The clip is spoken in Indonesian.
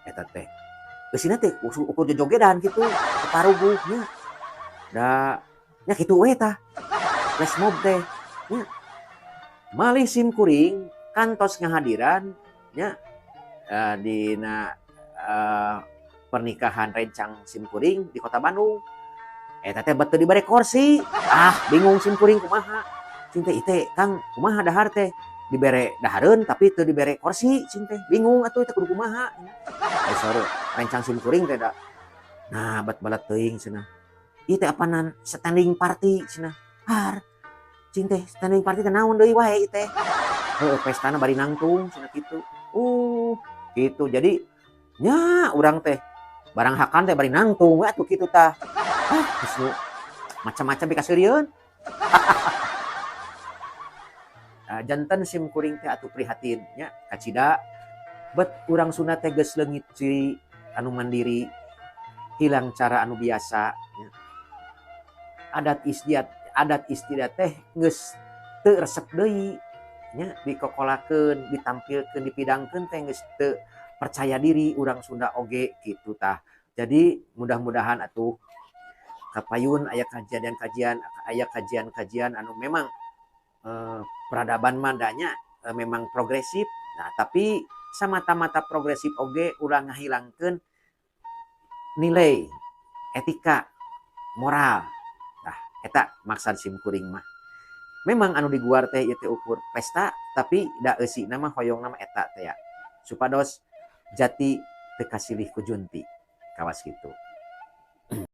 eta teh. Geusina teh ukur jojogedan kitu, paruguhnya. Da nya kitu we tah. Flash mob teh. Nya malih sim kuring kantos ngahadiran nya dina pernikahan rencang sim kuring di Kota Bandung. Eta teh beuteung dibere kursi. Bingung sim kuring kumaha. Cing teh ite Kang kumaha dahar teh dibere dahareun tapi teu dibere kursi cing teh bingung atuh teh kudu kumaha. Ai saur rencang sim kuring teh da. Nah bat balat teuing cenah. Ieu teh apanan standing party cenah. Har cing teh standing party teh naon deui wae ieu teh. Heueuh pestana bari nangtung cenah kitu. Gitu. Jadi nya urang teh barang hakan teh bari nangtung we atuh kitu tah. Geus nu macam-macam dikaseureun. Janten sim kuring teh atuh prihatin nya kacida bet urang Sunda teh geus leungit ciri anu mandiri hilang cara anu biasa nya. Adat istiadat teh geus teu resep deui nya dikokolakeun, ditampilkeun, dipidangkeun teh geus teu percaya diri urang Sunda oge kitu tah. Jadi mudah-mudahan atuh kapayun aya kajian-kajian anu memang peradaban mandanya memang progresif. Nah, tapi samata-mata progresif oge ulah ngahilangkeun nilai, etika, moral. Nah, eta maksud sim kuring mah. Memang anu diguar teh ieu teh ukur pesta, tapi da eusina mah hoyongna mah eta teh ya. Supados jati teu kasilih ku junti. Kawas kitu.